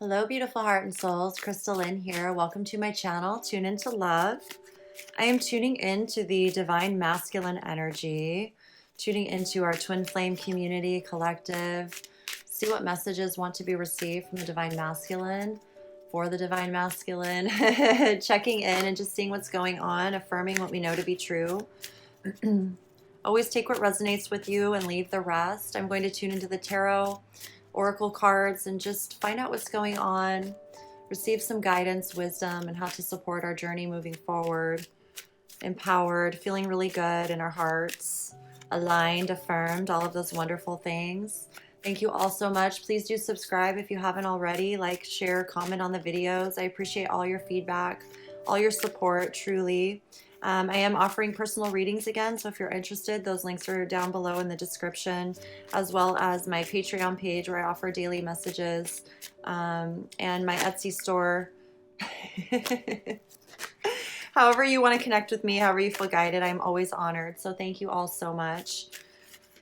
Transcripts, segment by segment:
Hello, beautiful heart and souls. Crystal Lynn here. Welcome to my channel, Tune Into Love. I am tuning into the divine masculine energy, tuning into our twin flame community collective. See what messages want to be received from the divine masculine, for the divine masculine, checking in and just seeing what's going on, affirming what we know to be true. Always take what resonates with you and leave the rest. I'm going to tune into the tarot, oracle cards, and just find out what's going on, receive some guidance, wisdom, and how to support our journey moving forward. Empowered, feeling really good in our hearts, aligned, affirmed, all of those wonderful things. Thank you all so much. Please do subscribe if you haven't already. Like, share, comment on the videos. I appreciate all your feedback, all your support, truly. I am offering personal readings again, so if you're interested, those links are down below in the description, as well as my Patreon page where I offer daily messages, and my Etsy store. However you want to connect with me, however you feel guided, I'm always honored. So thank you all so much.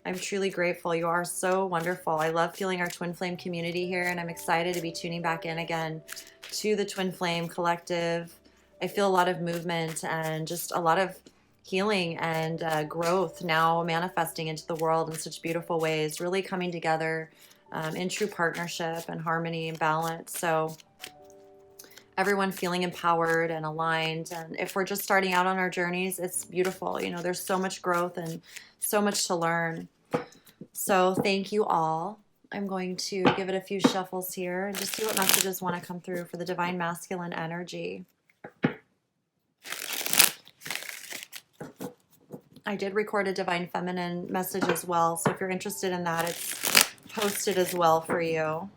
I'm truly grateful. You are so wonderful. I love feeling our twin flame community here, and I'm excited to be tuning back in again to the twin flame collective. I feel a lot of movement and just a lot of healing and growth now manifesting into the world in such beautiful ways, really coming together in true partnership and harmony and balance. So everyone feeling empowered and aligned. And if we're just starting out on our journeys, it's beautiful. You know, there's so much growth and so much to learn. So thank you all. I'm going to give it a few shuffles here and just see what messages want to come through for the divine masculine energy. I did record a divine feminine message as well, so if you're interested in that, it's posted as well for you.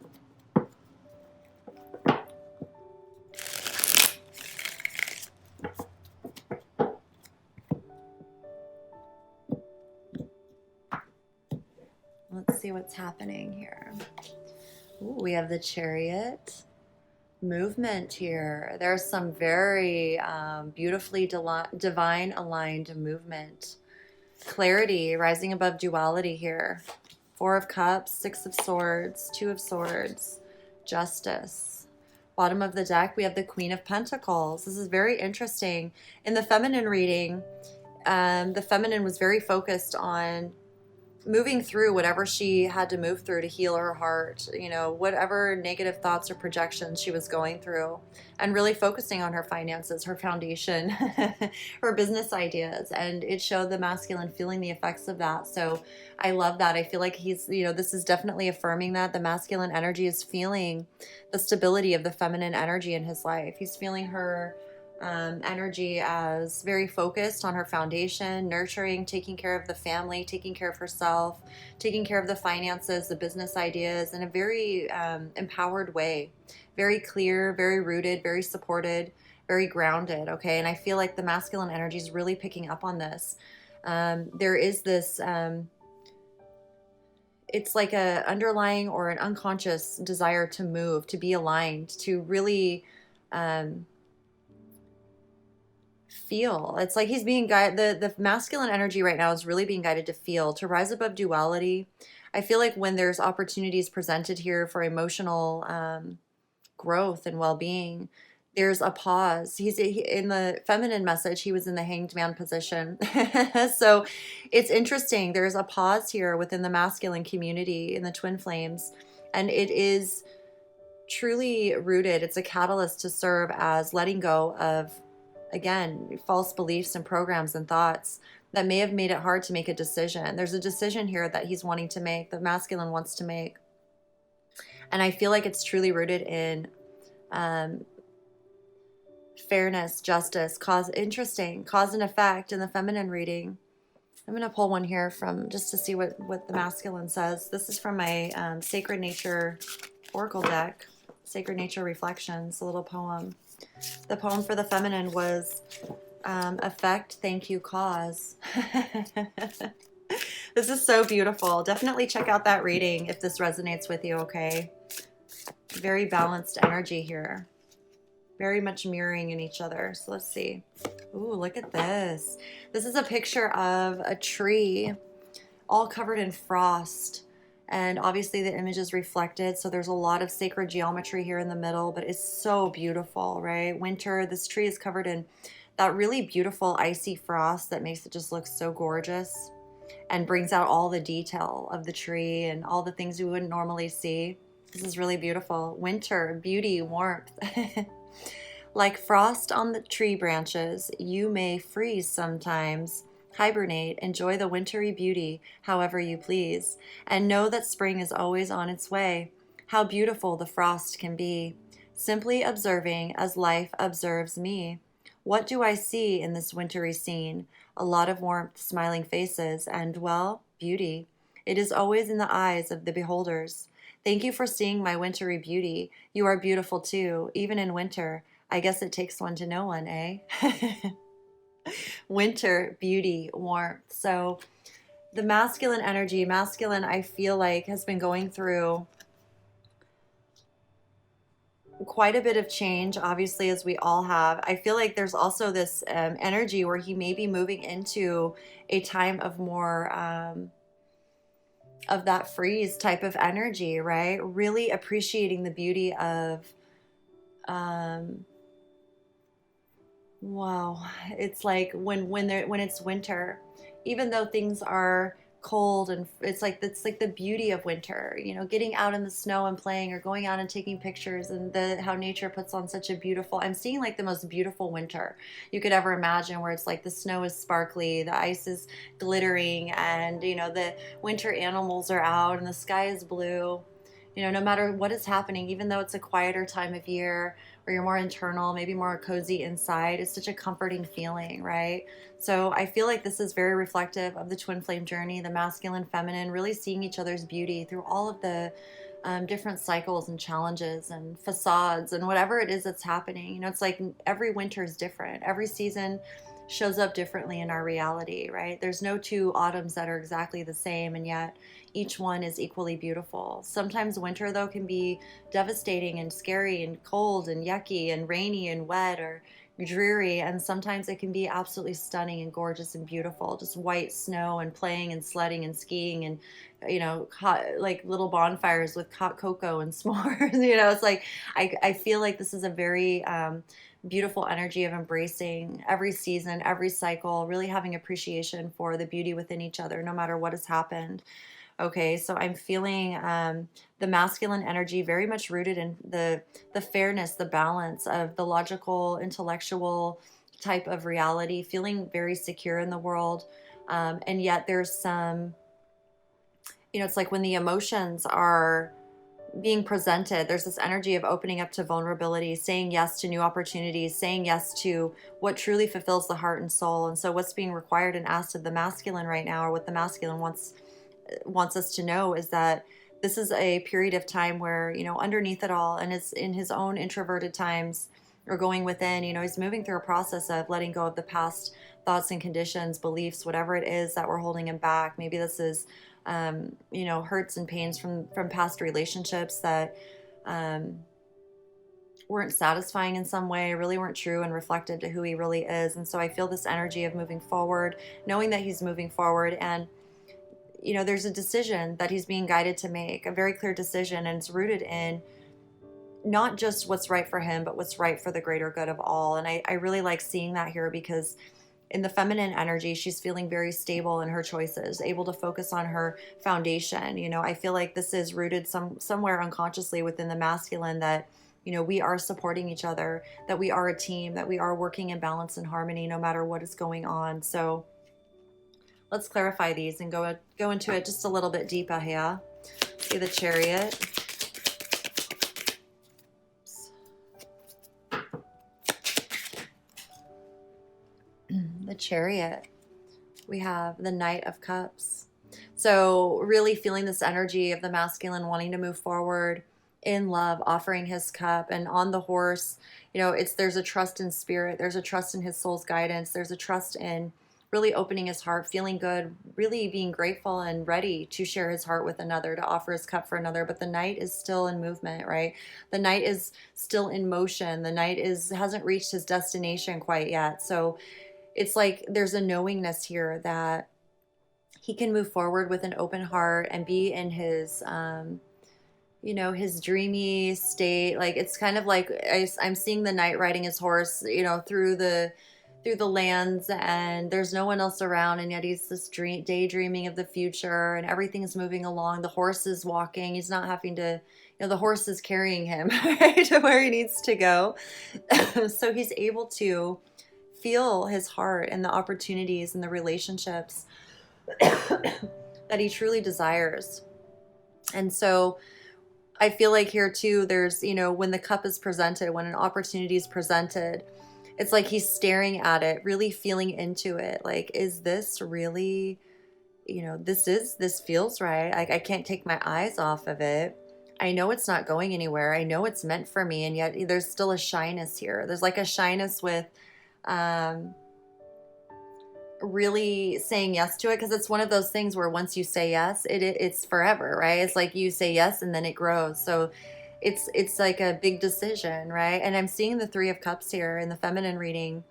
Let's see what's happening here. Ooh, we have the Chariot. Movement here. There's some very beautifully divine aligned movement. Clarity, rising above duality here. Four of Cups, Six of Swords, Two of Swords, Justice. Bottom of the deck, we have the Queen of Pentacles. This is very interesting. In the feminine reading, the feminine was very focused on moving through whatever she had to move through to heal her heart, you know, whatever negative thoughts or projections she was going through, and really focusing on her finances, her foundation, her business ideas. And it showed the masculine feeling the effects of that. So I love that. I feel like he's, you know, this is definitely affirming that the masculine energy is feeling the stability of the feminine energy in his life. He's feeling her energy as very focused on her foundation, nurturing, taking care of the family, taking care of herself, taking care of the finances, the business ideas in a very empowered way, very clear, very rooted, very supported, very grounded. Okay. And I feel like the masculine energy is really picking up on this. There is this, it's like a underlying or an unconscious desire to move, to be aligned, to really, feel. It's like he's being guided. The masculine energy right now is really being guided to feel, to rise above duality. I feel like when there's opportunities presented here for emotional growth and well-being, there's a pause. In the feminine message, he was in the hanged man position. So it's interesting. There's a pause here within the masculine community in the twin flames, and it is truly rooted. It's a catalyst to serve as letting go of, again, false beliefs and programs and thoughts that may have made it hard to make a decision. There's a decision here that he's wanting to make, the masculine wants to make. And I feel like it's truly rooted in fairness, justice, cause and effect in the feminine reading. I'm going to pull one here from just to see what the masculine says. This is from my Sacred Nature Oracle deck, Sacred Nature Reflections, a little poem. The poem for the feminine was effect, thank you, cause. This is so beautiful. Definitely check out that reading if this resonates with you, okay? Very balanced energy here. Very much mirroring in each other. So let's see. Ooh, look at this. This is a picture of a tree all covered in frost. And obviously the image is reflected, so there's a lot of sacred geometry here in the middle, but it's so beautiful, right? Winter, this tree is covered in that really beautiful icy frost that makes it just look so gorgeous and brings out all the detail of the tree and all the things we wouldn't normally see. This is really beautiful. Winter, beauty, warmth. Like frost on the tree branches, you may freeze sometimes. Hibernate, enjoy the wintry beauty however you please, and know that spring is always on its way. How beautiful the frost can be, simply observing as life observes me. What do I see in this wintry scene? A lot of warmth, smiling faces, and, well, beauty. It is always in the eyes of the beholders. Thank you for seeing my wintry beauty. You are beautiful too, even in winter. I guess it takes one to know one, eh? Winter, beauty, warmth. So the masculine energy, masculine, I feel like, has been going through quite a bit of change, obviously, as we all have. I feel like there's also this energy where he may be moving into a time of more of that freeze type of energy, right? Really appreciating the beauty of wow, it's like when it's winter, even though things are cold, and it's like the beauty of winter, you know, getting out in the snow and playing, or going out and taking pictures, and the how nature puts on such a beautiful, I'm seeing like the most beautiful winter you could ever imagine, where it's like the snow is sparkly, the ice is glittering, and you know, the winter animals are out and the sky is blue. You know, no matter what is happening, even though it's a quieter time of year where you're more internal, maybe more cozy inside, it's such a comforting feeling, right? So I feel like this is very reflective of the twin flame journey, the masculine, feminine, really seeing each other's beauty through all of the different cycles and challenges and facades and whatever it is that's happening. You know, it's like every winter is different. Every season shows up differently in our reality, right? There's no two autumns that are exactly the same, and yet each one is equally beautiful. Sometimes winter, though, can be devastating and scary and cold and yucky and rainy and wet or dreary, and sometimes it can be absolutely stunning and gorgeous and beautiful, just white snow and playing and sledding and skiing and, you know, hot, like little bonfires with hot cocoa and s'mores. You know, it's like I feel like this is a very beautiful energy of embracing every season, every cycle, really having appreciation for the beauty within each other, no matter what has happened. Okay, so I'm feeling the masculine energy very much rooted in the fairness, the balance of the logical, intellectual type of reality, feeling very secure in the world. And yet there's some, you know, it's like when the emotions are being presented, there's this energy of opening up to vulnerability, saying yes to new opportunities, saying yes to what truly fulfills the heart and soul. And so what's being required and asked of the masculine right now, or what the masculine wants us to know, is that this is a period of time where, you know, underneath it all, and it's in his own introverted times, or going within, you know, he's moving through a process of letting go of the past thoughts and conditions, beliefs, whatever it is that we're holding him back. Maybe this is you know, hurts and pains from past relationships that weren't satisfying in some way, really weren't true and reflective to who he really is. And so I feel this energy of moving forward, knowing that he's moving forward, and you know, there's a decision that he's being guided to make, a very clear decision, and it's rooted in not just what's right for him, but what's right for the greater good of all. And I really like seeing that here, because in the feminine energy, she's feeling very stable in her choices, able to focus on her foundation. You know, I feel like this is rooted somewhere unconsciously within the masculine, that, you know, we are supporting each other, that we are a team, that we are working in balance and harmony no matter what is going on. So let's clarify these and go into it just a little bit deeper here. See the Chariot. The Chariot. We have the Knight of Cups. So really feeling this energy of the masculine wanting to move forward in love, offering his cup, and on the horse, you know, there's a trust in spirit, there's a trust in his soul's guidance, there's a trust in really opening his heart, feeling good, really being grateful and ready to share his heart with another, to offer his cup for another. But the Knight is still in movement, right? The Knight is still in motion. The Knight hasn't reached his destination quite yet. So it's like there's a knowingness here that he can move forward with an open heart and be in his, his dreamy state. Like it's kind of like I'm seeing the knight riding his horse, through the lands, and there's no one else around, and yet he's this daydreaming of the future, and everything's moving along. The horse is walking. He's not having to, the horse is carrying him right to where he needs to go. So he's able to feel his heart and the opportunities and the relationships that he truly desires. And so I feel like here too, there's, when the cup is presented, when an opportunity is presented, it's like he's staring at it, really feeling into it. Like, is this really, this feels right. I can't take my eyes off of it. I know it's not going anywhere. I know it's meant for me. And yet there's still a shyness here. There's like a shyness with, really saying yes to it, because it's one of those things where once you say yes, it's forever, right? It's like you say yes and then it grows. So it's like a big decision, right? And I'm seeing the Three of Cups here in the feminine reading.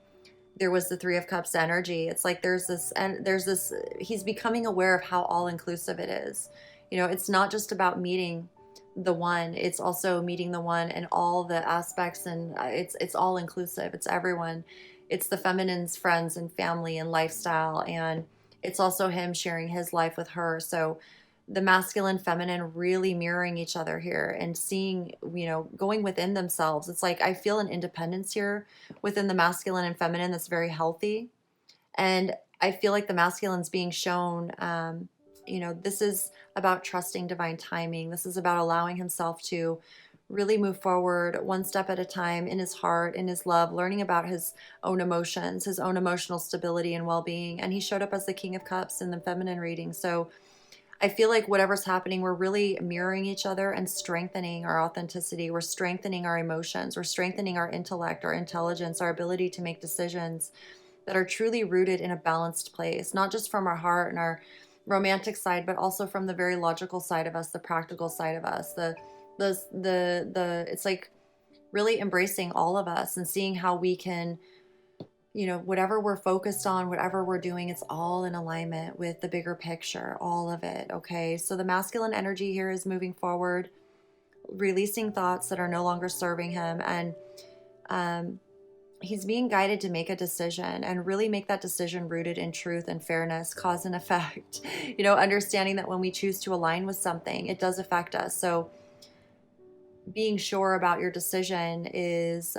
There was the Three of Cups energy. It's like there's this he's becoming aware of how all inclusive it is. It's not just about meeting the one, it's also meeting the one and all the aspects, and it's all inclusive. It's everyone. It's the feminine's friends and family and lifestyle, and it's also him sharing his life with her. So the masculine, feminine really mirroring each other here and seeing, going within themselves. It's like I feel an independence here within the masculine and feminine that's very healthy. And I feel like the masculine's being shown, this is about trusting divine timing. This is about allowing himself to really move forward one step at a time in his heart, in his love, learning about his own emotions, his own emotional stability and well-being. And he showed up as the King of Cups in the feminine reading. So I feel like whatever's happening, we're really mirroring each other and strengthening our authenticity. We're strengthening our emotions. We're strengthening our intellect, our intelligence, our ability to make decisions that are truly rooted in a balanced place, not just from our heart and our romantic side, but also from the very logical side of us, the practical side of us, it's like really embracing all of us and seeing how we can, whatever we're focused on, whatever we're doing, it's all in alignment with the bigger picture, all of it. Okay. So the masculine energy here is moving forward, releasing thoughts that are no longer serving him. And, he's being guided to make a decision and really make that decision rooted in truth and fairness, cause and effect, understanding that when we choose to align with something, it does affect us. So being sure about your decision is,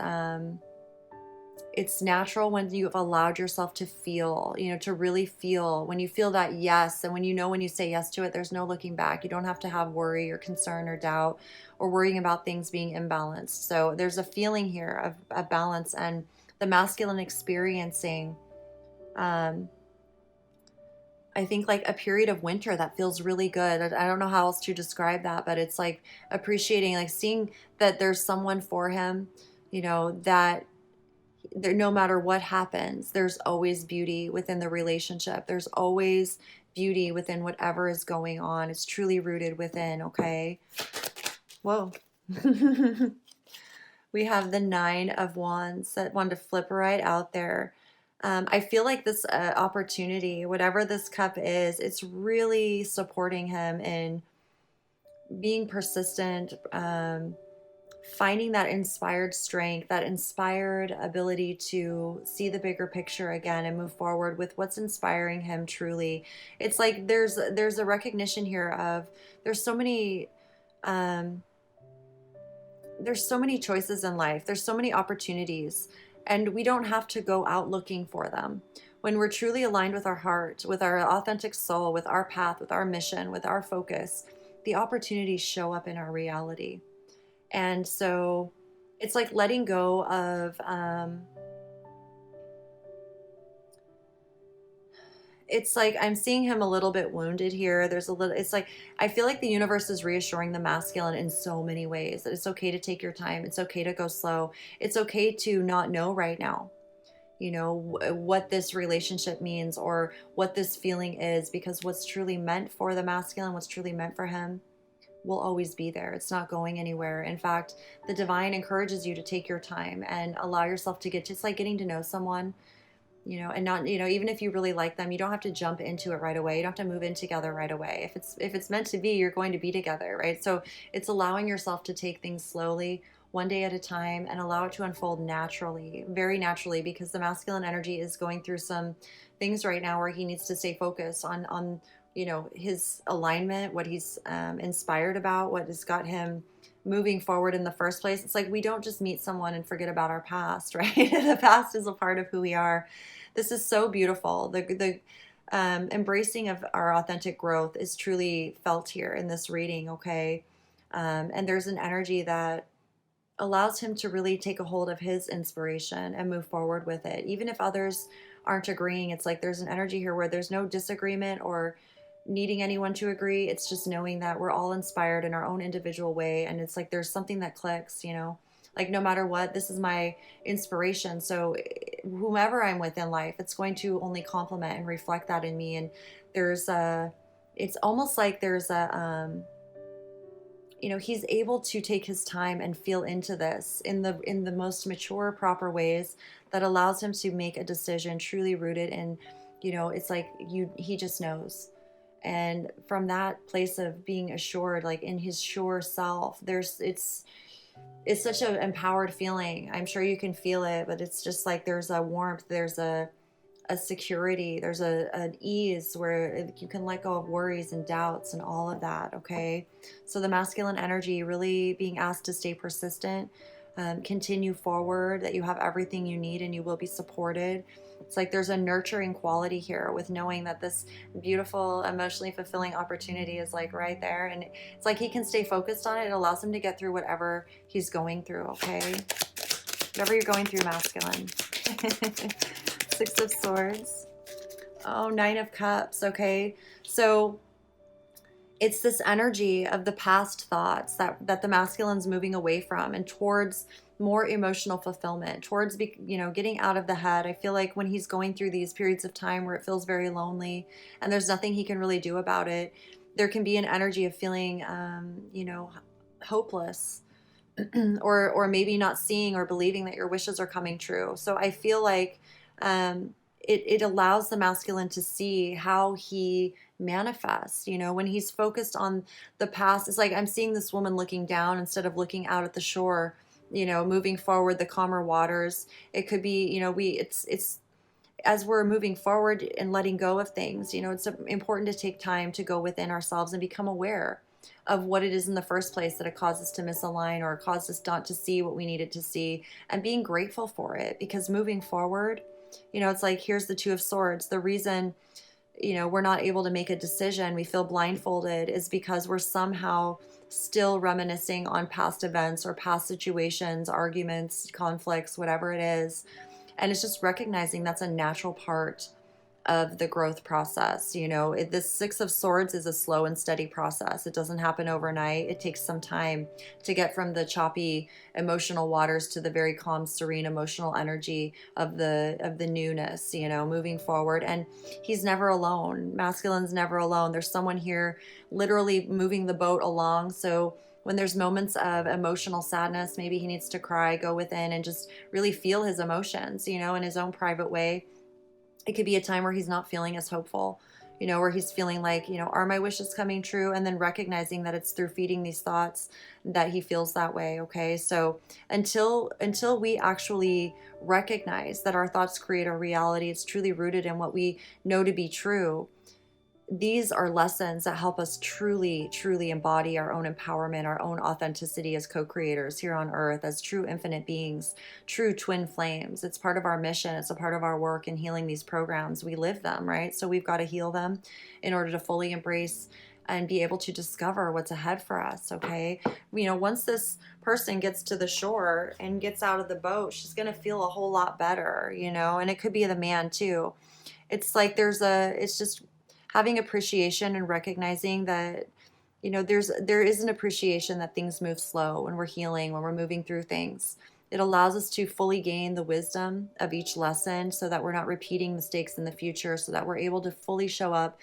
it's natural when you've allowed yourself to feel, to really feel. When you feel that yes, and when you say yes to it, there's no looking back. You don't have to have worry or concern or doubt or worrying about things being imbalanced. So there's a feeling here of a balance, and the masculine experiencing, I think, like a period of winter that feels really good. I don't know how else to describe that, but it's like appreciating, like seeing that there's someone for him, that there, no matter what happens, there's always beauty within the relationship. There's always beauty within whatever is going on. It's truly rooted within, okay? Whoa. We have the Nine of Wands that wanted to flip right out there. I feel like this opportunity, whatever this cup is, it's really supporting him in being persistent, finding that inspired strength, that inspired ability to see the bigger picture again and move forward with what's inspiring him truly. It's like there's a recognition here of there's so many choices in life. There's so many opportunities, and we don't have to go out looking for them. When we're truly aligned with our heart, with our authentic soul, with our path, with our mission, with our focus, the opportunities show up in our reality. And so it's like letting go of, it's like I'm seeing him a little bit wounded here. It's like I feel like the universe is reassuring the masculine in so many ways that it's okay to take your time. It's okay to go slow. It's okay to not know right now, what this relationship means or what this feeling is, because what's truly meant for the masculine, what's truly meant for him, will always be there. It's not going anywhere. In fact, the divine encourages you to take your time and allow yourself to it's like getting to know someone. and not, even if you really like them, you don't have to jump into it right away. You don't have to move in together right away. If it's meant to be, you're going to be together, right? So it's allowing yourself to take things slowly, one day at a time, and allow it to unfold naturally, very naturally, because the masculine energy is going through some things right now where he needs to stay focused on his alignment, what he's inspired about, what has got him moving forward in the first place. It's like we don't just meet someone and forget about our past, right? The past is a part of who we are. This is so beautiful. The embracing of our authentic growth is truly felt here in this reading, okay? And there's an energy that allows him to really take a hold of his inspiration and move forward with it. Even if others aren't agreeing, it's like there's an energy here where there's no disagreement or needing anyone to agree. It's just knowing that we're all inspired in our own individual way. And it's like there's something that clicks, like no matter what, this is my inspiration. So whomever I'm with in life, it's going to only complement and reflect that in me. And it's almost like there's he's able to take his time and feel into this in the most mature, proper ways that allows him to make a decision truly rooted in, it's like he just knows. And from that place of being assured, like in his sure self, it's such an empowered feeling. I'm sure you can feel it, but it's just like there's a warmth, there's a security, there's an ease where you can let go of worries and doubts and all of that, okay? So the masculine energy really being asked to stay persistent, continue forward, that you have everything you need and you will be supported. It's like there's a nurturing quality here with knowing that this beautiful, emotionally fulfilling opportunity is like right there. And it's like he can stay focused on it. It allows him to get through whatever he's going through, okay? Whatever you're going through, masculine. Six of Swords. Oh, Nine of Cups. Okay. So it's this energy of the past thoughts that the masculine's moving away from and towards more emotional fulfillment, towards, getting out of the head. I feel like when he's going through these periods of time where it feels very lonely and there's nothing he can really do about it, there can be an energy of feeling, hopeless. or maybe not seeing or believing that your wishes are coming true. So I feel like it allows the masculine to see how he manifests. When he's focused on the past, it's like I'm seeing this woman looking down instead of looking out at the shore, moving forward, the calmer waters. It could be, it's as we're moving forward and letting go of things, it's important to take time to go within ourselves and become aware of what it is in the first place that it caused us to misalign or caused us not to see what we needed to see, and being grateful for it. Because moving forward, it's like, here's the Two of Swords. The reason, we're not able to make a decision, we feel blindfolded, is because we're somehow still reminiscing on past events or past situations, arguments, conflicts, whatever it is. And it's just recognizing that's a natural part of the growth process. This Six of Swords is a slow and steady process. It doesn't happen overnight. It takes some time to get from the choppy emotional waters to the very calm, serene emotional energy of the newness, moving forward. And he's never alone. Masculine's never alone. There's someone here literally moving the boat along. So when there's moments of emotional sadness, maybe he needs to cry, go within and just really feel his emotions, in his own private way. It could be a time where he's not feeling as hopeful, where he's feeling like, are my wishes coming true? And then recognizing that it's through feeding these thoughts that he feels that way. Okay. So until we actually recognize that our thoughts create our reality, it's truly rooted in what we know to be true. These are lessons that help us truly, truly embody our own empowerment, our own authenticity as co-creators here on earth, as true infinite beings, true twin flames. It's part of our mission. It's a part of our work in healing these programs. We live them, right? So we've got to heal them in order to fully embrace and be able to discover what's ahead for us, okay? Once this person gets to the shore and gets out of the boat, she's going to feel a whole lot better, and it could be the man too. It's like it's just having appreciation and recognizing that, there is an appreciation that things move slow when we're healing, when we're moving through things. It allows us to fully gain the wisdom of each lesson so that we're not repeating mistakes in the future, so that we're able to fully show up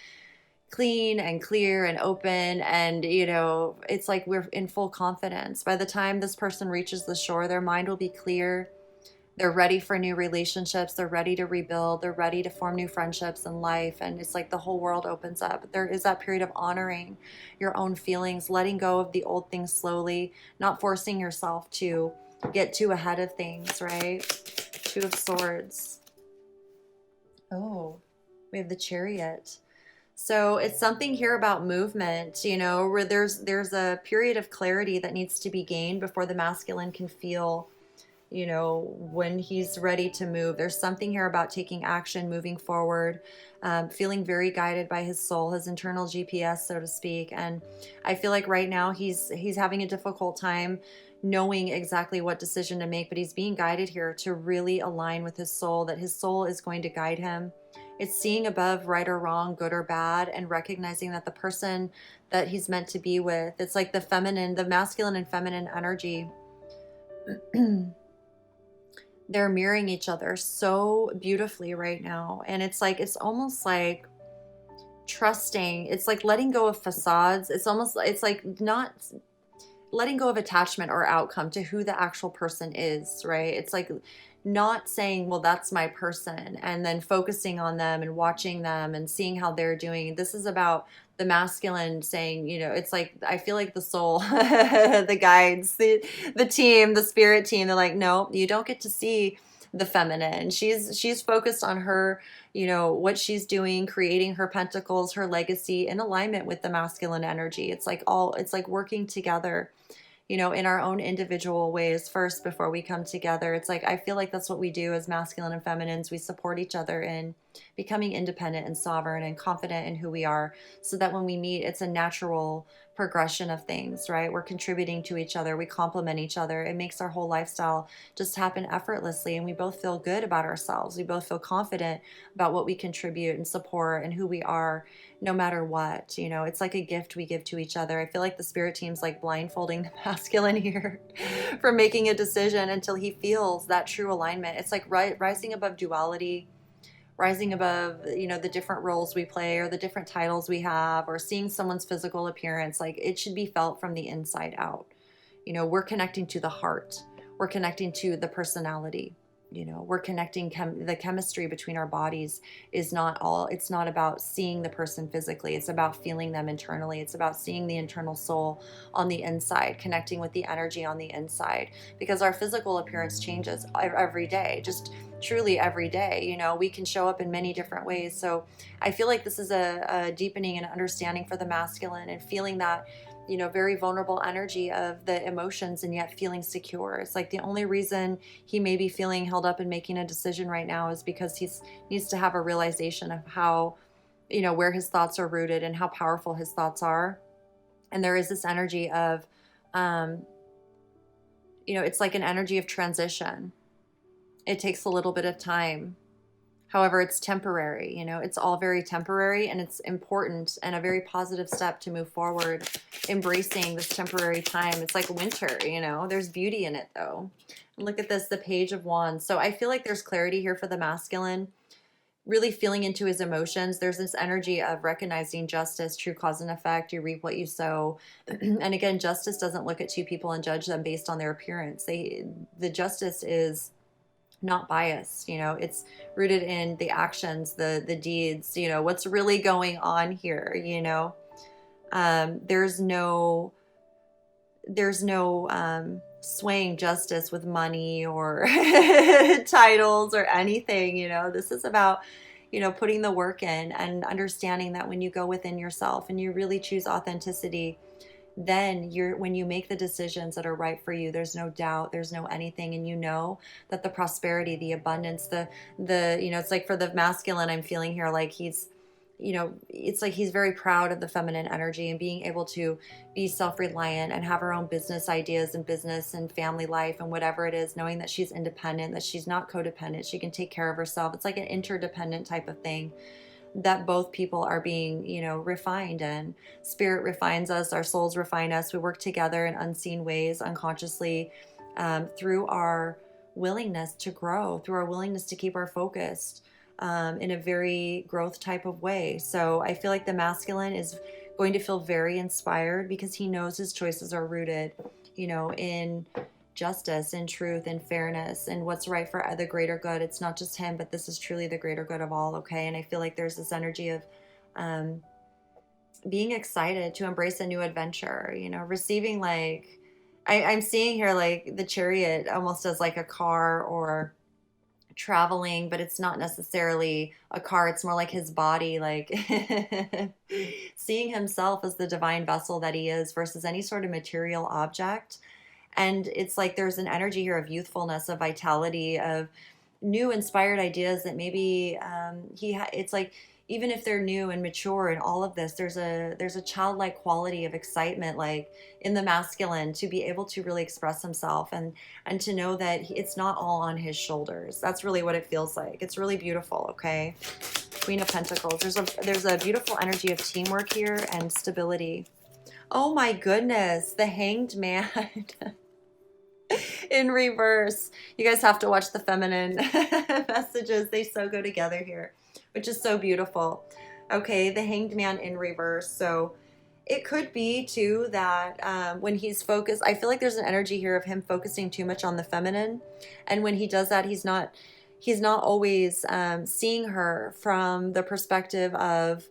clean and clear and open. And, it's like we're in full confidence. By the time this person reaches the shore, their mind will be clear. They're ready for new relationships. They're ready to rebuild. They're ready to form new friendships in life. And it's like the whole world opens up. There is that period of honoring your own feelings, letting go of the old things slowly, not forcing yourself to get too ahead of things, right? Two of Swords. Oh, we have the Chariot. So it's something here about movement, you know, where there's a period of clarity that needs to be gained before the masculine can feel, you know, when he's ready to move. There's something here about taking action, moving forward, feeling very guided by his soul, his internal GPS, so to speak. And I feel like right now he's having a difficult time knowing exactly what decision to make, but he's being guided here to really align with his soul, that his soul is going to guide him. It's seeing above right or wrong, good or bad, and recognizing that the person that he's meant to be with, it's like the feminine, the masculine and feminine energy. They're mirroring each other so beautifully right now. And it's like, it's almost like trusting. It's like letting go of facades. It's like not letting go of attachment or outcome to who the actual person is, right? It's like not saying, well, that's my person, and then focusing on them and watching them and seeing how they're doing. This is about the masculine saying, you know, it's like, I feel like the soul, the guides, the team, the spirit team, they're like, no, you don't get to see the feminine. She's focused on her, you know, what she's doing, creating her pentacles, her legacy in alignment with the masculine energy. It's like working together, you know, in our own individual ways first before we come together. It's like, I feel like that's what we do as masculine and feminines. We support each other in becoming independent and sovereign and confident in who we are, so that when we meet, it's a natural progression of things, right? We're contributing to each other. We complement each other. It makes our whole lifestyle just happen effortlessly. And we both feel good about ourselves. We both feel confident about what we contribute and support and who we are, no matter what. You know, it's like a gift we give to each other. I feel like the spirit team's like blindfolding the masculine here from making a decision until he feels that true alignment. It's like rising above duality, rising above, you know, the different roles we play or the different titles we have, or seeing someone's physical appearance. Like, it should be felt from the inside out. You know, we're connecting to the heart. We're connecting to the personality. You know, we're connecting the chemistry between our bodies is not all, it's not about seeing the person physically. It's about feeling them internally. It's about seeing the internal soul on the inside, connecting with the energy on the inside, because our physical appearance changes every day, just truly every day. You know, we can show up in many different ways. So I feel like this is a deepening and understanding for the masculine, and feeling that, you know, very vulnerable energy of the emotions and yet feeling secure. It's like the only reason he may be feeling held up and making a decision right now is because he needs to have a realization of how, you know, where his thoughts are rooted and how powerful his thoughts are. And there is this energy of, you know, it's like an energy of transition. It takes a little bit of time. However, it's temporary, you know, it's all very temporary, and it's important and a very positive step to move forward, embracing this temporary time. It's like winter, you know, there's beauty in it though. And look at this, the Page of Wands. So I feel like there's clarity here for the masculine, really feeling into his emotions. There's this energy of recognizing justice, true cause and effect. You reap what you sow. And again, justice doesn't look at two people and judge them based on their appearance. The justice is not biased, you know, it's rooted in the actions, the deeds, you know, what's really going on here, you know. There's no swaying justice with money or titles or anything, you know. This is about, you know, putting the work in and understanding that when you go within yourself and you really choose authenticity, then when you make the decisions that are right for you, there's no doubt, there's no anything, and you know that the prosperity, the abundance, the you know, it's like for the masculine, I'm feeling here like he's, you know, it's like he's very proud of the feminine energy and being able to be self-reliant and have her own business ideas and business and family life and whatever it is, knowing that she's independent, that she's not codependent, she can take care of herself. It's like an interdependent type of thing that both people are being, you know, refined, and spirit refines us, our souls refine us. We work together in unseen ways, unconsciously, through our willingness to grow, through our willingness to keep our focused in a very growth type of way. So I feel like the masculine is going to feel very inspired because he knows his choices are rooted, you know, in justice and truth and fairness and what's right for the greater good. It's not just him, but this is truly the greater good of all, okay? And I feel like there's this energy of being excited to embrace a new adventure, you know, receiving like, I'm seeing here like the chariot almost as like a car or traveling, but it's not necessarily a car. It's more like his body, like seeing himself as the divine vessel that he is versus any sort of material object. And it's like there's an energy here of youthfulness, of vitality, of new inspired ideas that maybe it's like even if they're new and mature and all of this, there's a childlike quality of excitement, like in the masculine, to be able to really express himself and to know that it's not all on his shoulders. That's really what it feels like. It's really beautiful. Okay, Queen of Pentacles. There's a beautiful energy of teamwork here and stability. Oh my goodness, the Hanged Man. In reverse. You guys have to watch the feminine messages. They so go together here, which is so beautiful. Okay, the Hanged Man in reverse. So it could be too that when he's focused, I feel like there's an energy here of him focusing too much on the feminine. And when he does that, he's not always seeing her from the perspective of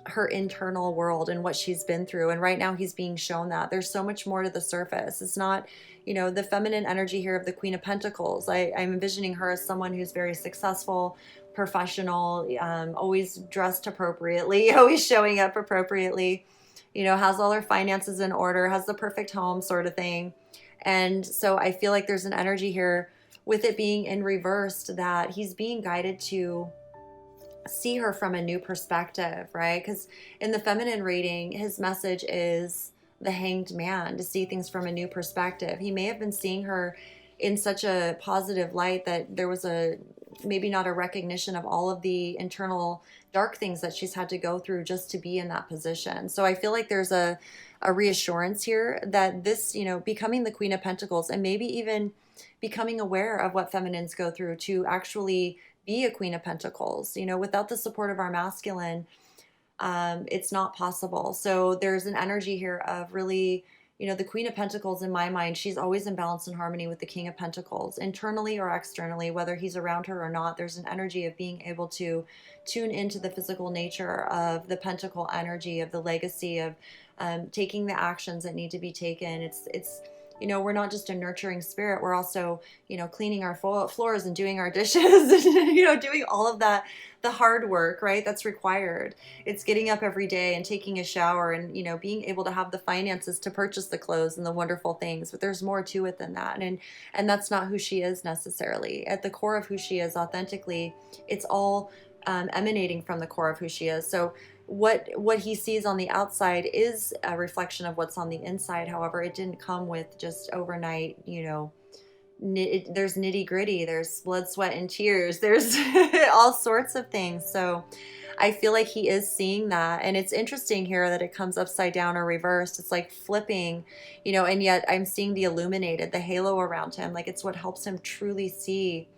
her internal world and what she's been through. And right now he's being shown that there's so much more to the surface. It's not, you know, the feminine energy here of the Queen of Pentacles. I'm envisioning her as someone who's very successful, professional, always dressed appropriately, always showing up appropriately, you know, has all her finances in order, has the perfect home sort of thing. And so I feel like there's an energy here with it being in reversed that he's being guided to see her from a new perspective, right? Because in the feminine reading, his message is the Hanged Man, to see things from a new perspective. He may have been seeing her in such a positive light that there was maybe not a recognition of all of the internal dark things that she's had to go through just to be in that position. So I feel like there's a reassurance here that this, you know, becoming the Queen of Pentacles and maybe even becoming aware of what feminines go through to actually be a Queen of Pentacles. You know, without the support of our masculine, it's not possible. So there's an energy here of really, you know, the Queen of Pentacles, in my mind, she's always in balance and harmony with the King of Pentacles, internally or externally, whether he's around her or not. There's an energy of being able to tune into the physical nature of the Pentacle energy, of the legacy of taking the actions that need to be taken. It's you know, we're not just a nurturing spirit. We're also, you know, cleaning our floors and doing our dishes and, you know, doing all of that, the hard work, right? That's required. It's getting up every day and taking a shower and, you know, being able to have the finances to purchase the clothes and the wonderful things. But there's more to it than that. And that's not who she is necessarily. At the core of who she is authentically, it's all emanating from the core of who she is. So what he sees on the outside is a reflection of what's on the inside. However, it didn't come with just overnight, you know, there's nitty gritty, there's blood, sweat, and tears, there's all sorts of things. So I feel like he is seeing that. And it's interesting here that it comes upside down or reversed. It's like flipping, you know, and yet I'm seeing the illuminated, the halo around him. Like it's what helps him truly see,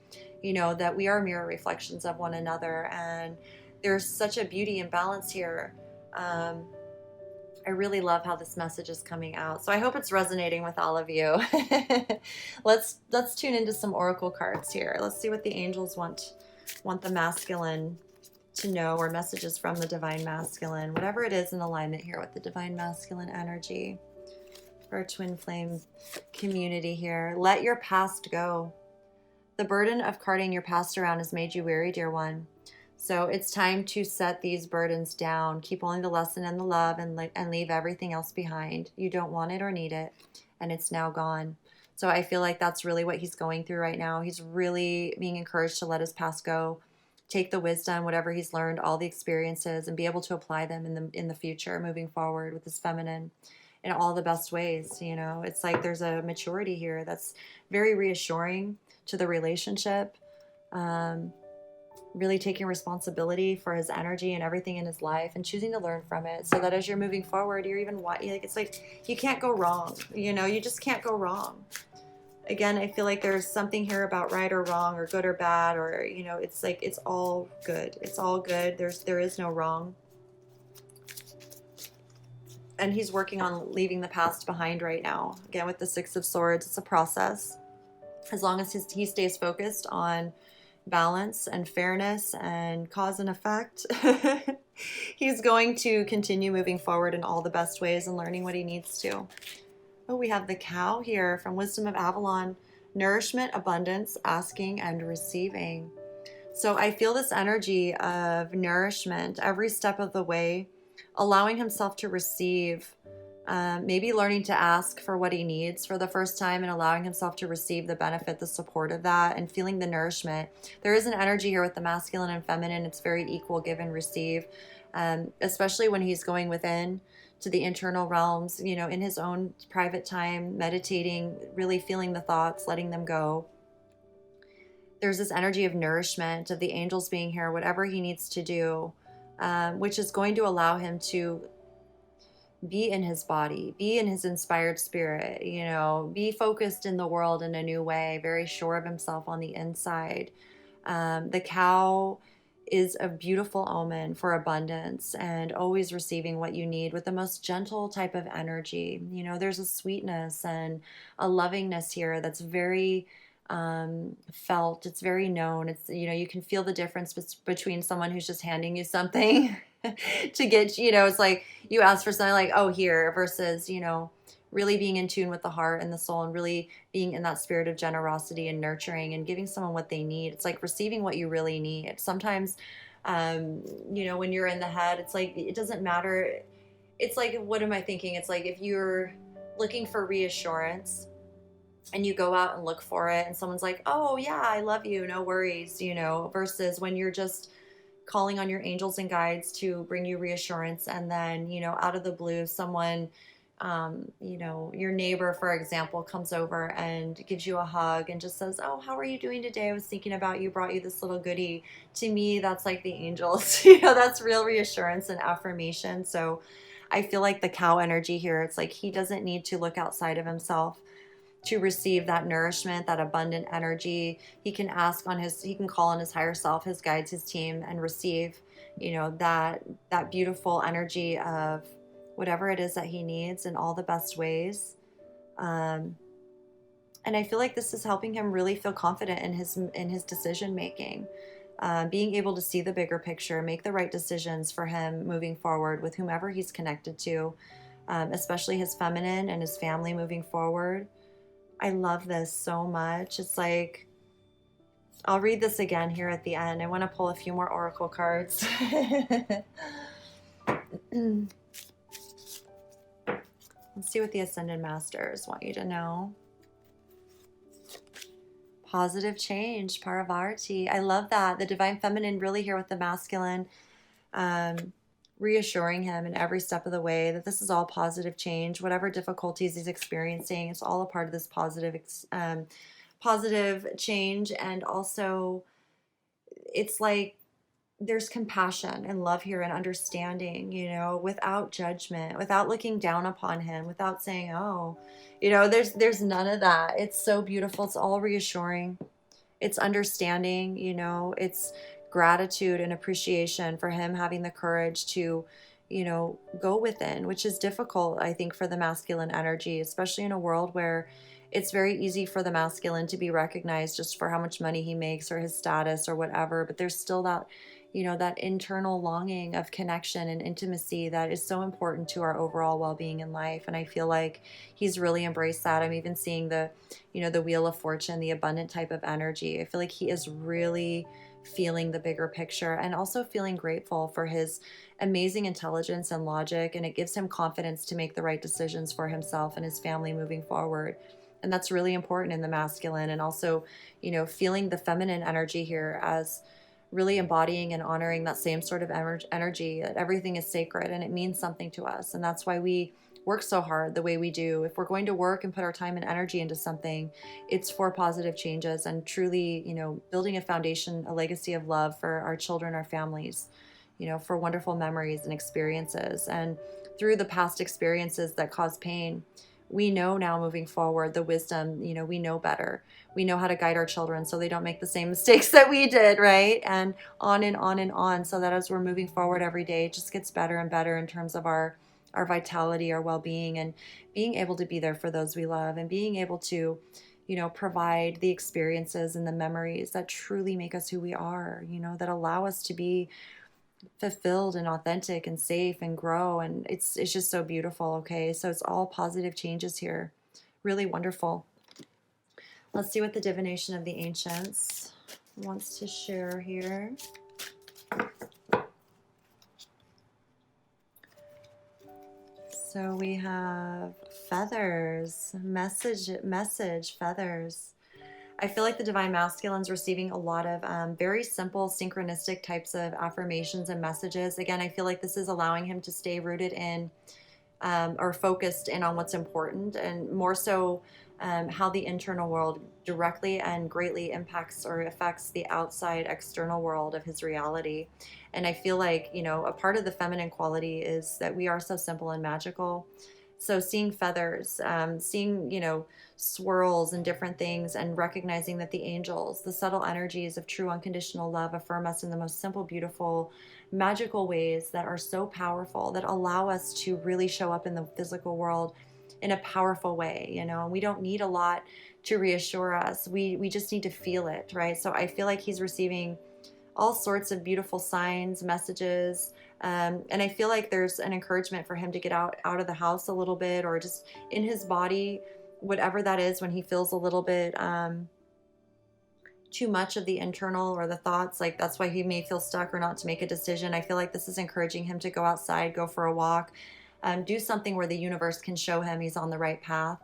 you know, that we are mirror reflections of one another. And there's such a beauty and balance here. I really love how this message is coming out. So I hope it's resonating with all of you. Let's tune into some oracle cards here. Let's see what the angels want the masculine to know, or messages from the divine masculine, whatever it is in alignment here with the divine masculine energy for our twin flame community here. Let your past go. The burden of carting your past around has made you weary, dear one. So it's time to set these burdens down. Keep only the lesson and the love, and leave everything else behind. You don't want it or need it, and it's now gone. So I feel like that's really what he's going through right now. He's really being encouraged to let his past go, take the wisdom, whatever he's learned, all the experiences, and be able to apply them in the future, moving forward with his feminine in all the best ways. You know, it's like there's a maturity here that's very reassuring to the relationship. Really taking responsibility for his energy and everything in his life and choosing to learn from it, so that as you're moving forward, you're even like, it's like you can't go wrong. You know, you just can't go wrong. Again, I feel like there's something here about right or wrong or good or bad, or, you know, it's like it's all good. It's all good. There is no wrong. and he's working on leaving the past behind right now. Again, with the Six of Swords, it's a process. As long as he stays focused on balance and fairness and cause and effect, he's going to continue moving forward in all the best ways and learning what he needs to. Oh, we have the cow here from Wisdom of Avalon. Nourishment, abundance, asking and receiving. So I feel this energy of nourishment every step of the way, allowing himself to receive, maybe learning to ask for what he needs for the first time and allowing himself to receive the benefit, the support of that, and feeling the nourishment. There is an energy here with the masculine and feminine. It's very equal, give and receive, especially when he's going within to the internal realms, you know, in his own private time, meditating, really feeling the thoughts, letting them go. There's this energy of nourishment, of the angels being here, whatever he needs to do, which is going to allow him to be in his body, be in his inspired spirit, you know, be focused in the world in a new way, very sure of himself on the inside. The cow is a beautiful omen for abundance and always receiving what you need with the most gentle type of energy. You know, there's a sweetness and a lovingness here that's very felt. It's very known. It's, you know, you can feel the difference between someone who's just handing you something to get, you know, it's like you ask for something like, oh, here, versus, you know, really being in tune with the heart and the soul and really being in that spirit of generosity and nurturing and giving someone what they need. It's like receiving what you really need. Sometimes, you know, when you're in the head, it's like, it doesn't matter. It's like, what am I thinking? It's like if you're looking for reassurance and you go out and look for it and someone's like, oh yeah, I love you, no worries, you know, versus when you're just calling on your angels and guides to bring you reassurance. And then, you know, out of the blue, someone, you know, your neighbor, for example, comes over and gives you a hug and just says, oh, how are you doing today? I was thinking about you, brought you this little goodie. To me, that's like the angels, you know, that's real reassurance and affirmation. So I feel like the cow energy here, it's like he doesn't need to look outside of himself to receive that nourishment, that abundant energy. He can ask on he can call on his higher self, his guides, his team, and receive, you know, that beautiful energy of whatever it is that he needs in all the best ways. And I feel like this is helping him really feel confident in his decision making, being able to see the bigger picture, make the right decisions for him moving forward with whomever he's connected to, especially his feminine and his family moving forward. I love this so much. It's like, I'll read this again here at the end. I want to pull a few more oracle cards. Let's see what the Ascended Masters want you to know. Positive change, Parivarti. I love that. The Divine Feminine really here with the masculine, reassuring him in every step of the way that this is all positive change. Whatever difficulties he's experiencing, it's all a part of this positive change. And also, it's like there's compassion and love here and understanding, you know, without judgment, without looking down upon him, without saying, oh, you know, there's none of that. It's so beautiful. It's all reassuring. It's understanding, you know, it's gratitude and appreciation for him having the courage to, you know, go within, which is difficult, I think, for the masculine energy, especially in a world where it's very easy for the masculine to be recognized just for how much money he makes or his status or whatever. But there's still that, you know, that internal longing of connection and intimacy that is so important to our overall well-being in life. And I feel like he's really embraced that. I'm even seeing the, you know, the Wheel of Fortune, the abundant type of energy. I feel like he is really feeling the bigger picture and also feeling grateful for his amazing intelligence and logic. And it gives him confidence to make the right decisions for himself and his family moving forward. And that's really important in the masculine. And also, you know, feeling the feminine energy here as really embodying and honoring that same sort of energy, that everything is sacred and it means something to us. And that's why we work so hard the way we do. If we're going to work and put our time and energy into something, it's for positive changes and truly, you know, building a foundation, a legacy of love for our children, our families, you know, for wonderful memories and experiences. And through the past experiences that cause pain, we know now moving forward the wisdom, you know, we know better. We know how to guide our children so they don't make the same mistakes that we did, right? And on and on and on, so that as we're moving forward every day, it just gets better and better in terms of our our vitality, our well-being, and being able to be there for those we love, and being able to, provide the experiences and the memories that truly make us who we are, that allow us to be fulfilled and authentic and safe and grow. And it's just so beautiful. Okay, so it's all positive changes here. Really wonderful. Let's see what the divination of the ancients wants to share here. So we have feathers, message, feathers. I feel like the Divine Masculine's receiving a lot of very simple synchronistic types of affirmations and messages. Again, I feel like this is allowing him to stay rooted in or focused in on what's important, and more so how the internal world directly and greatly impacts or affects the outside external world of his reality. And I feel like, a part of the feminine quality is that we are so simple and magical. So seeing feathers, seeing, swirls and different things, and recognizing that the angels, the subtle energies of true unconditional love, affirm us in the most simple, beautiful, magical ways that are so powerful, that allow us to really show up in the physical world in a powerful way, and we don't need a lot to reassure us. We just need to feel it, right? So I feel like he's receiving all sorts of beautiful signs, messages, and I feel like there's an encouragement for him to get out of the house a little bit, or just in his body, whatever that is, when he feels a little bit too much of the internal or the thoughts, like that's why he may feel stuck or not to make a decision. I feel like this is encouraging him to go outside, go for a walk, do something where the universe can show him he's on the right path.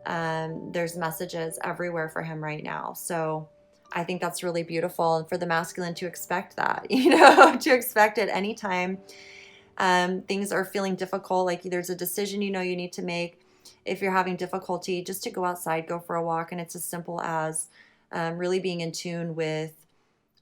There's messages everywhere for him right now. So I think that's really beautiful. And for the masculine to expect that, to expect at any time things are feeling difficult, like there's a decision you need to make. If you're having difficulty, just to go outside, go for a walk. And it's as simple as really being in tune with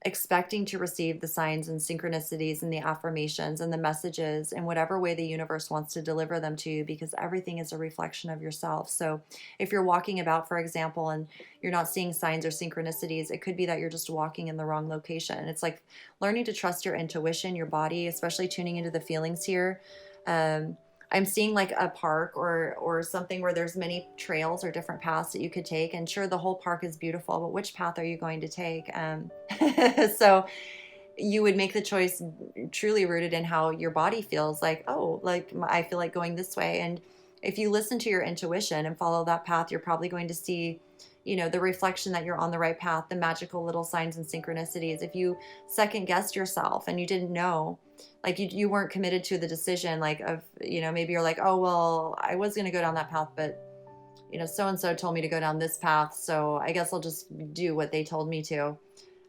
expecting to receive the signs and synchronicities and the affirmations and the messages in whatever way the universe wants to deliver them to you, because everything is a reflection of yourself. So if you're walking about, for example, and you're not seeing signs or synchronicities, it could be that you're just walking in the wrong location. It's like learning to trust your intuition, your body, especially tuning into the feelings here. I'm seeing like a park or something where there's many trails or different paths that you could take. And sure, the whole park is beautiful, but which path are you going to take? So you would make the choice truly rooted in how your body feels, like, oh, like I feel like going this way. And if you listen to your intuition and follow that path, you're probably going to see, the reflection that you're on the right path, the magical little signs and synchronicities. If you second guessed yourself and you didn't know, like you weren't committed to the decision, like of, maybe you're like, oh, well, I was going to go down that path, but, so-and-so told me to go down this path, so I guess I'll just do what they told me to.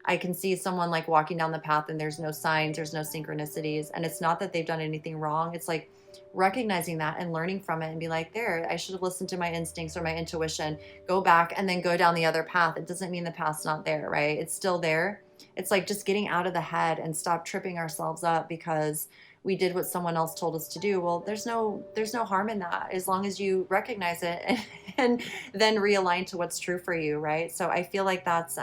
I can see someone like walking down the path and there's no signs, there's no synchronicities. And it's not that they've done anything wrong. It's like recognizing that and learning from it and be like, there, I should have listened to my instincts or my intuition, go back and then go down the other path. It doesn't mean the path's not there, right? It's still there. It's like just getting out of the head and stop tripping ourselves up because we did what someone else told us to do. Well, there's no harm in that, as long as you recognize it and then realign to what's true for you, right? So I feel like that's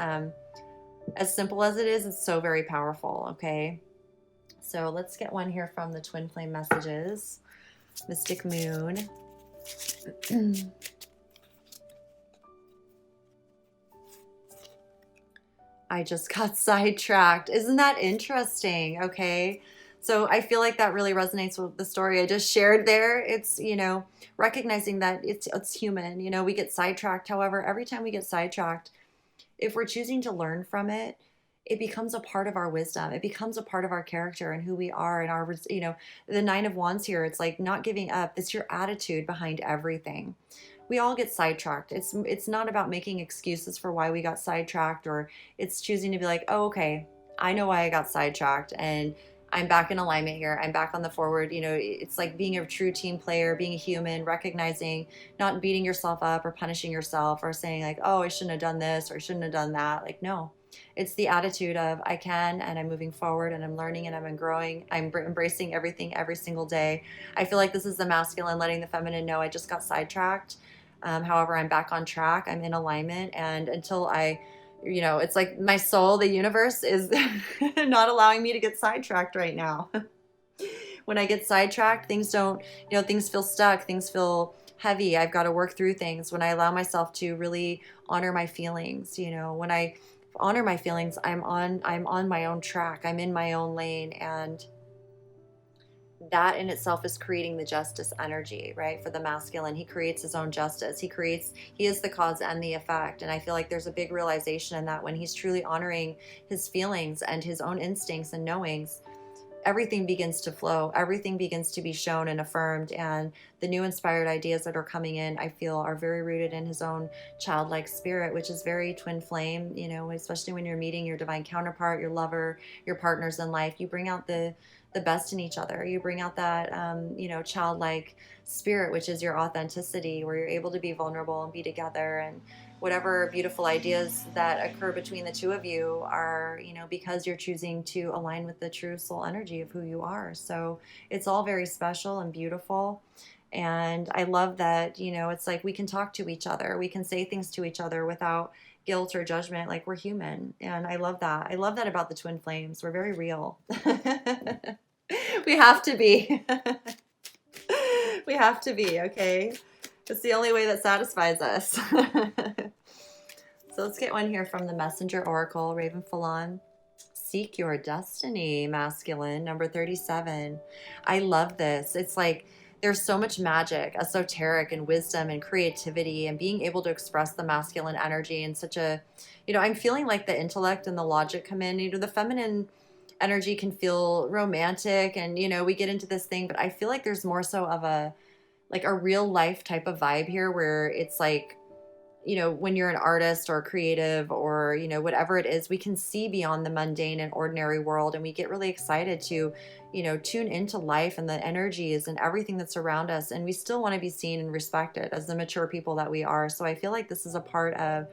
as simple as it is, it's so very powerful. Okay, so let's get one here from the Twin Flame messages. Mystic Moon. I just got sidetracked. Isn't that interesting? Okay, so I feel like that really resonates with the story I just shared there. It's, recognizing that it's human. We get sidetracked. However, every time we get sidetracked, if we're choosing to learn from it, it becomes a part of our wisdom. It becomes a part of our character and who we are, and our, the Nine of Wands here. It's like not giving up. It's your attitude behind everything. We all get sidetracked. It's not about making excuses for why we got sidetracked, or it's choosing to be like, oh, okay, I know why I got sidetracked, and I'm back in alignment here. I'm back on the forward. It's like being a true team player, being a human, recognizing, not beating yourself up or punishing yourself or saying like, oh, I shouldn't have done this or I shouldn't have done that. Like, no, it's the attitude of I can, and I'm moving forward, and I'm learning, and I'm growing. I'm embracing everything every single day. I feel like this is the masculine letting the feminine know I just got sidetracked. However, I'm back on track. I'm in alignment. And until it's like my soul, the universe is not allowing me to get sidetracked right now. When I get sidetracked, things don't, things feel stuck, things feel heavy. I've got to work through things. When I allow myself to really honor my feelings, when I honor my feelings, I'm on my own track. I'm in my own lane, and that in itself is creating the justice energy, right? For the masculine, he creates his own justice. He is the cause and the effect. And I feel like there's a big realization in that when he's truly honoring his feelings and his own instincts and knowings, everything begins to flow. Everything begins to be shown and affirmed. And the new inspired ideas that are coming in, I feel, are very rooted in his own childlike spirit, which is very twin flame, especially when you're meeting your divine counterpart, your lover, your partners in life. You bring out the best in each other. You bring out that, childlike spirit, which is your authenticity, where you're able to be vulnerable and be together. And whatever beautiful ideas that occur between the two of you are, because you're choosing to align with the true soul energy of who you are. So it's all very special and beautiful. And I love that, it's like we can talk to each other. We can say things to each other without guilt or judgment, like we're human. And I love that. I love that about the twin flames. We're very real. We have to be. We have to be, okay? It's the only way that satisfies us. So let's get one here from the Messenger Oracle, Raven Falon. Seek your destiny, masculine, number 37. I love this. It's like there's so much magic, esoteric, and wisdom and creativity, and being able to express the masculine energy in such a, I'm feeling like the intellect and the logic come in. The feminine energy can feel romantic, and, we get into this thing, but I feel like there's more so of a real life type of vibe here, where it's like, when you're an artist or creative or, whatever it is, we can see beyond the mundane and ordinary world. And we get really excited to, tune into life and the energies and everything that's around us. And we still want to be seen and respected as the mature people that we are. So I feel like this is a part of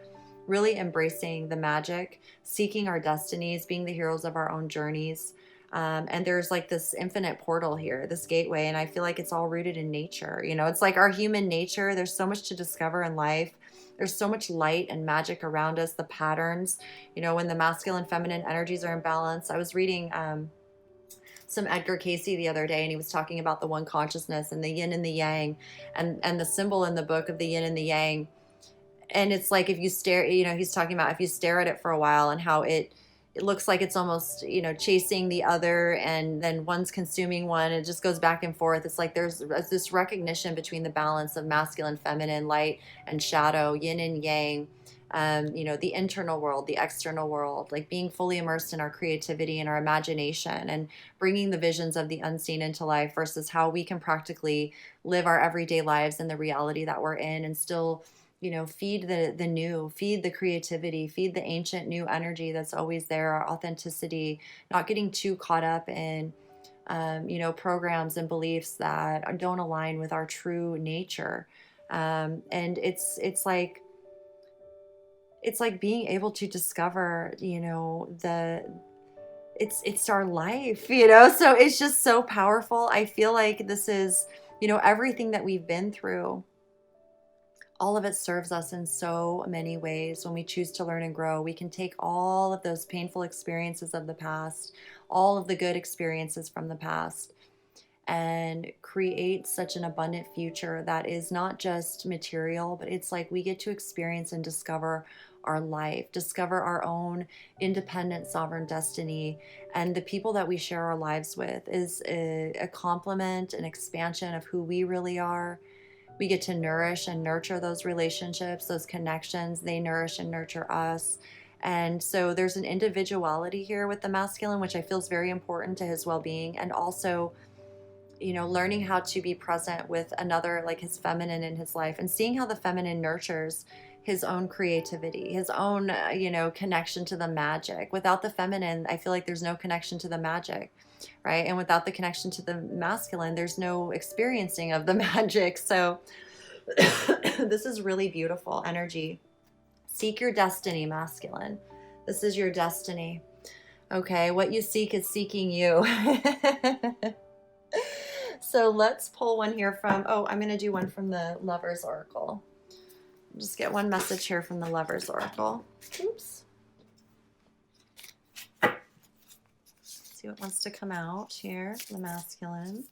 really embracing the magic, seeking our destinies, being the heroes of our own journeys. And there's like this infinite portal here, this gateway. And I feel like it's all rooted in nature. It's like our human nature. There's so much to discover in life. There's so much light and magic around us, the patterns, when the masculine, feminine energies are in balance. I was reading some Edgar Casey the other day, and he was talking about the one consciousness and the yin and the yang, and the symbol in the book of the yin and the yang. And it's like, if you stare, he's talking about if you stare at it for a while and how it looks like it's almost, chasing the other, and then one's consuming one. It just goes back and forth. It's like there's this recognition between the balance of masculine, feminine, light and shadow, yin and yang, the internal world, the external world, like being fully immersed in our creativity and our imagination, and bringing the visions of the unseen into life versus how we can practically live our everyday lives in the reality that we're in, and still feed the new, feed the creativity, feed the ancient new energy that's always there, our authenticity, not getting too caught up in, programs and beliefs that don't align with our true nature. And it's like being able to discover, it's our life, so it's just so powerful. I feel like this is, everything that we've been through, all of it serves us in so many ways. When we choose to learn and grow, we can take all of those painful experiences of the past, all of the good experiences from the past, and create such an abundant future that is not just material, but it's like we get to experience and discover our life, discover our own independent, sovereign destiny. And the people that we share our lives with is a complement, an expansion of who we really are. We get to nourish and nurture those relationships, those connections. They nourish and nurture us. And so there's an individuality here with the masculine, which I feel is very important to his well-being. And also, learning how to be present with another, like his feminine in his life, and seeing how the feminine nurtures his own creativity, his own, connection to the magic. Without the feminine, I feel like there's no connection to the magic. Right? And without the connection to the masculine, there's no experiencing of the magic. So this is really beautiful energy. Seek your destiny, masculine. This is your destiny. Okay, what you seek is seeking you. So let's pull one here from, I'm going to do one from the Lover's Oracle. Just get one message here from the Lover's Oracle. Oops. See See what wants to come out here, the masculine.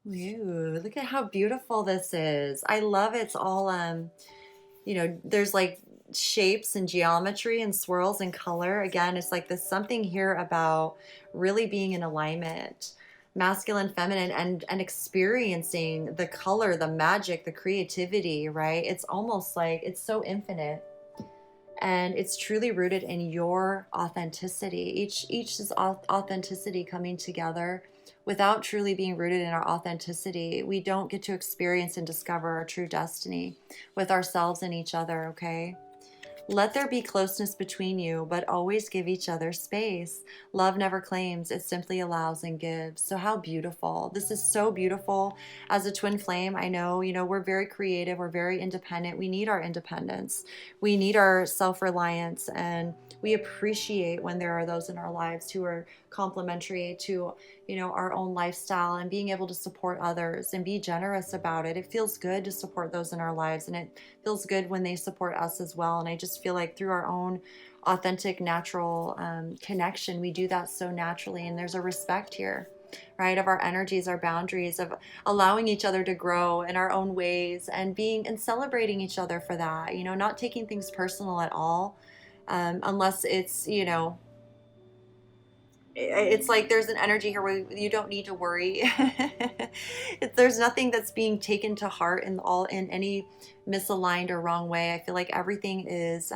Ooh, look at how beautiful this is. I love it's all you know, there's like shapes and geometry and swirls and color. Again, it's like there's something here about really being in alignment, masculine, feminine, and experiencing the color, the magic, the creativity, right? It's almost like it's so infinite. And it's truly rooted in your authenticity. Each is authenticity coming together. Without truly being rooted in our authenticity, we don't get to experience and discover our true destiny with ourselves and each other, okay? Let there be closeness between you, but always give each other space. Love never claims, it simply allows and gives. So how beautiful. This is so beautiful. As a twin flame, I know, you know, we're very creative, we're very independent. We need our independence. We need our self-reliance, and we appreciate when there are those in our lives who are complementary to, you know, our own lifestyle, and being able to support others and be generous about it. It feels good to support those in our lives, and it feels good when they support us as well. And I just feel like through our own authentic, natural connection, we do that so naturally. And there's a respect here, right, of our energies, our boundaries, of allowing each other to grow in our own ways, and being and celebrating each other for that, you know, not taking things personal at all, unless it's, you know, it's like there's an energy here where you don't need to worry. There's nothing that's being taken to heart in any misaligned or wrong way. I feel like everything is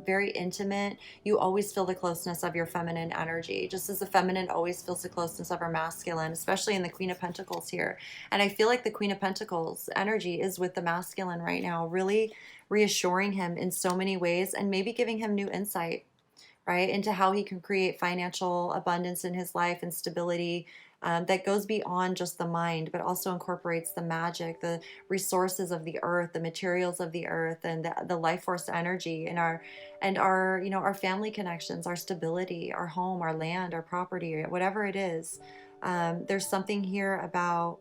very intimate. You always feel the closeness of your feminine energy, just as the feminine always feels the closeness of our masculine, especially in the Queen of Pentacles here. And I feel like the Queen of Pentacles energy is with the masculine right now, really reassuring him in so many ways, and maybe giving him new insight, right, into how he can create financial abundance in his life and stability, that goes beyond just the mind, but also incorporates the magic, the resources of the earth, the materials of the earth, and the life force energy, and our, you know, our family connections, our stability, our home, our land, our property, whatever it is. There's something here about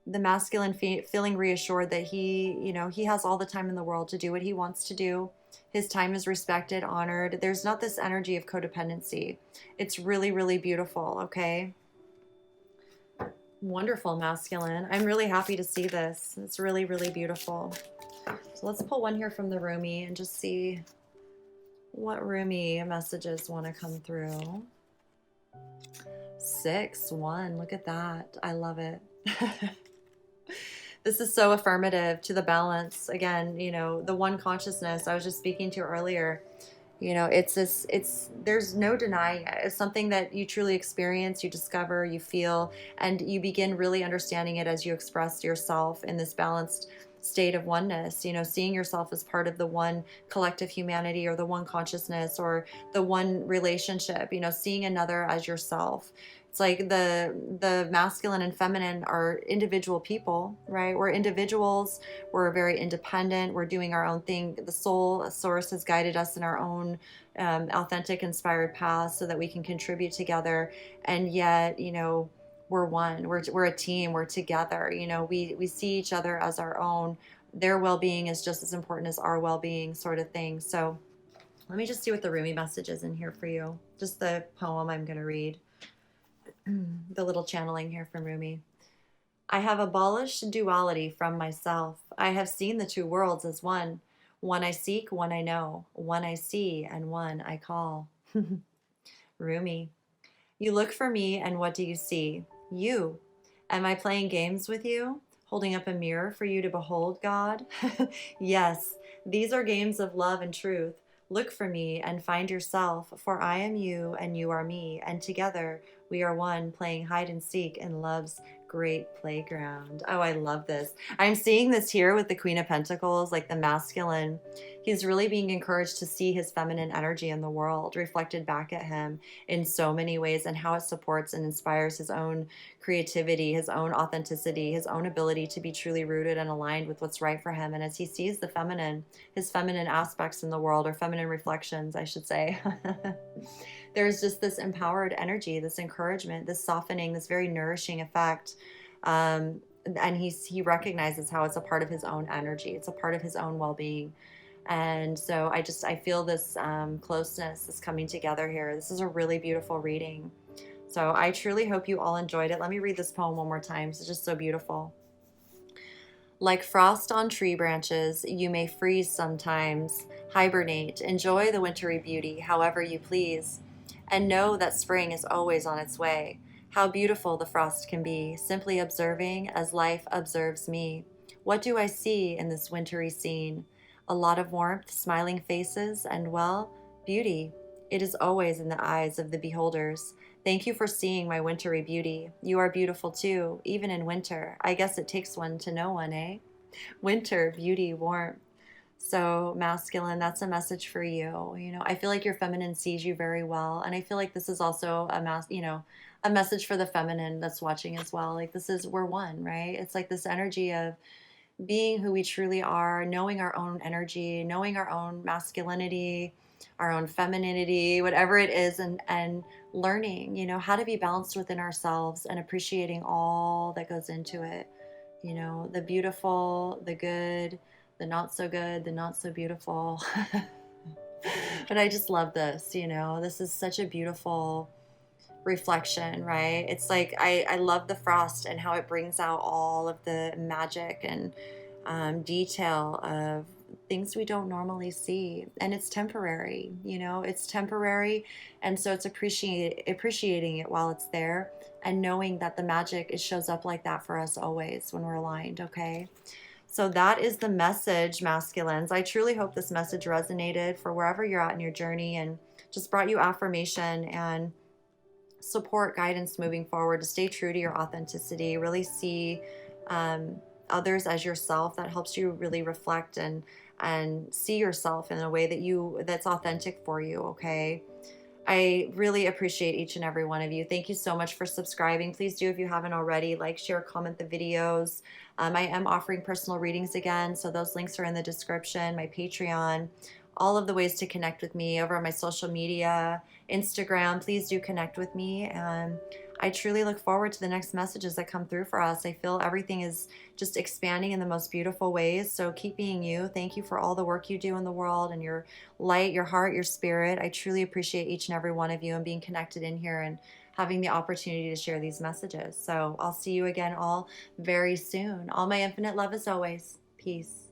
the masculine feeling reassured that he, you know, he has all the time in the world to do what he wants to do. His time is respected, honored. There's not this energy of codependency. It's really, really beautiful, okay? Wonderful, masculine. I'm really happy to see this. It's really, really beautiful. So let's pull one here from the Rumi and just see what Rumi messages want to come through. 6-1, look at that. I love it. This is so affirmative to the balance. Again, you know, the one consciousness I was just speaking to earlier, you know, it's this, there's no denying it. It's something that you truly experience, you discover, you feel, and you begin really understanding it as you express yourself in this balanced state of oneness, you know, seeing yourself as part of the one collective humanity, or the one consciousness, or the one relationship, you know, seeing another as yourself. It's like the masculine and feminine are individual people, right? We're individuals. We're very independent. We're doing our own thing. The soul source has guided us in our own authentic, inspired path so that we can contribute together. And yet, you know, we're one. We're a team. We're together. You know, we see each other as our own. Their well-being is just as important as our well-being, sort of thing. So let me just see what the Rumi message is in here for you. Just the poem I'm going to read. The little channeling here from Rumi. I have abolished duality from myself. I have seen the two worlds as one. One I seek, one I know. One I see, and one I call. Rumi. You look for me, and what do you see? You. Am I playing games with you? Holding up a mirror for you to behold, God? Yes, these are games of love and truth. Look for me and find yourself, for I am you and you are me, and together we are one, playing hide and seek in love's great playground. Oh, I love this. I'm seeing this here with the Queen of Pentacles, like the masculine. He's really being encouraged to see his feminine energy in the world reflected back at him in so many ways, and how it supports and inspires his own creativity, his own authenticity, his own ability to be truly rooted and aligned with what's right for him. And as he sees the feminine, his feminine aspects in the world, or feminine reflections, I should say, there's just this empowered energy, this encouragement, this softening, this very nourishing effect. and he recognizes how it's a part of his own energy. It's a part of his own well-being. And so I feel this closeness is coming together here. This is a really beautiful reading. So I truly hope you all enjoyed it. Let me read this poem one more time. It's just so beautiful. Like frost on tree branches, you may freeze sometimes. Hibernate, enjoy the wintry beauty however you please, and know that spring is always on its way. How beautiful the frost can be, simply observing as life observes me. What do I see in this wintry scene? A lot of warmth, smiling faces, and, well, beauty. It is always in the eyes of the beholders. Thank you for seeing my wintry beauty. You are beautiful too, even in winter. I guess it takes one to know one, eh? Winter, beauty, warmth. So masculine, that's a message for you. I feel like your feminine sees you very well. And I feel like this is also a message for the feminine that's watching as well. Like we're one, right? It's like this energy of being who we truly are, knowing our own energy, knowing our own masculinity, our own femininity, whatever it is, and learning, how to be balanced within ourselves and appreciating all that goes into it. The beautiful, the good, the not so good, the not so beautiful. But I just love this, this is such a beautiful reflection, right? It's like I love the frost and how it brings out all of the magic and detail of things we don't normally see, and it's temporary. It's temporary, and so it's appreciating it while it's there, and knowing that the magic shows up like that for us always when we're aligned. Okay. So that is the message, masculines. I truly hope this message resonated for wherever you're at in your journey and just brought you affirmation and support, guidance moving forward to stay true to your authenticity, really see others as yourself. That helps you really reflect and see yourself in a way that's authentic for you. Okay. I really appreciate each and every one of you. Thank you so much for subscribing. Please do, if you haven't already, like, share, comment the videos. I am offering personal readings again, so those links are in the description, my Patreon, all of the ways to connect with me over on my social media, Instagram. Please do connect with me, and I truly look forward to the next messages that come through for us. I feel everything is just expanding in the most beautiful ways, so keep being you. Thank you for all the work you do in the world and your light, your heart, your spirit. I truly appreciate each and every one of you and being connected in here and having the opportunity to share these messages. So I'll see you again all very soon. All my infinite love as always. Peace.